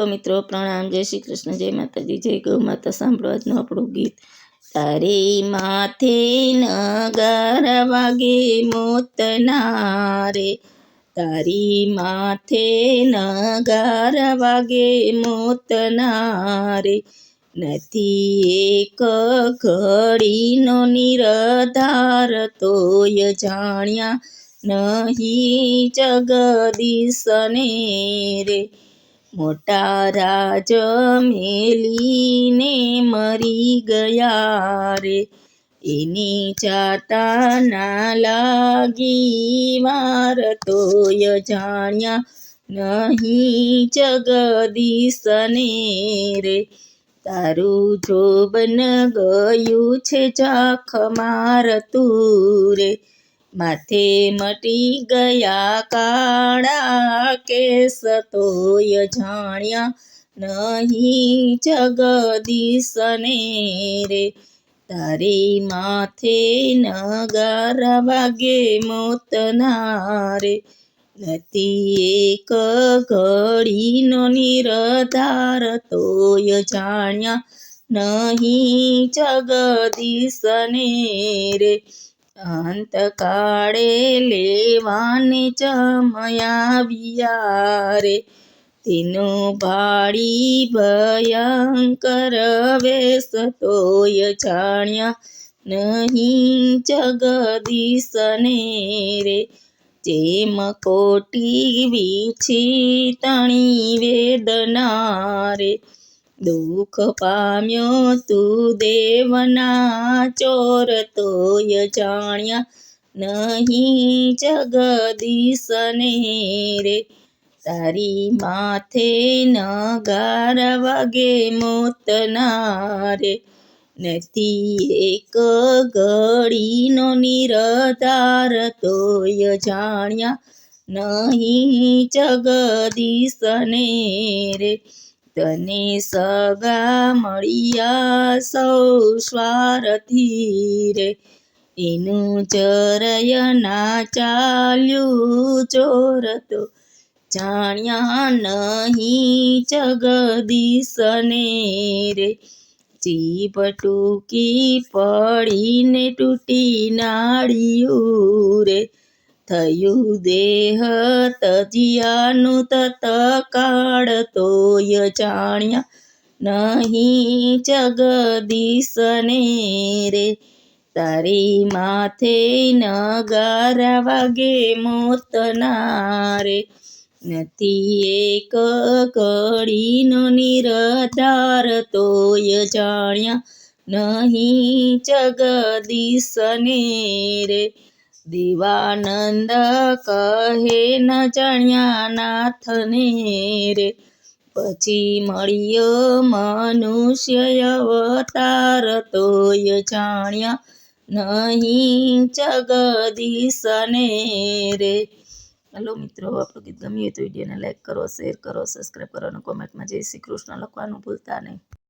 Hello મિત્રો, પ્રણામ, જય શ્રી કૃષ્ણ, જય માતાજી, જય ગૌ માતા. સાંભળો આજનું આપણું ગીત. તારે માથે નગારા વાગે મોતના રે, તારી માથે નગારા વાગે મોતના રે, નથી એક ઘડીનો નિરધાર તોય જાણ્યા નહીં જગદીશને રે. મોટા રાજ મેલીને મરી ગયા રે, એની જાતા ના લાગી વાર તોય જાણ્યા નહીં જગદીશને રે. તારું જોબન ગયું છે જાખ મારતું રે, માથે મટી ગયા કાળા કેસ તોય જાણ્યા નહીં જગદીશને રે. તારી માથે નગારા વાગે મોતના રે, નથી એક ઘડીનો નિરધાર તોય જાણ્યા નહીં જગદીશને રે. અંતકાળે લેવાને જમયાવ્યા રે, તેનું ભાળી ભયંકર વેશ તોય જાણ્યા નહીં જગદીશને રે. જેમ કોટી વીછી તણી વેદના રે, દુઃખ પામ્યો તું દેવના ચોર તોય જાણ્યા નહીં જગદીશને રે. તારી માથે નગારા વાગે મોતના રે, નથી એક ઘડીનો નિરધાર તોય જાણ્યા નહીં જગદીશને રે. તને સગા મળ્યા સૌ સ્વાર્થી રે, એનું જરાય ના ચાલ્યું ચોર તો જાણ્યા નહીં જગદીશને રે. જીભ ટૂંકી પડીને તૂટી નાળિયું રે, થયું દેહ તજિયાનું તત્કાળ તોય જાણ્યા નહીં જગદીશને રે. તારી માથે નગારા વાગે મોતના રે, નથી એક ઘડીનો નિરધાર તોય જાણ્યા નહીં જગદીશને રે. દેવાનંદ કહે ન જાણ્યા નાથને રે, પછી મળ્યો મનુષ્ય અવતાર તોય જાણ્યા નહીં જગદીશને રે. હલો મિત્રો, આપણું ગીત ગમ્યું હોય તો વિડીયોને લાઈક કરો, શેર કરો, સબસ્ક્રાઈબ કરો અને કોમેન્ટમાં જય શ્રી કૃષ્ણ લખવાનું ભૂલતા નહીં.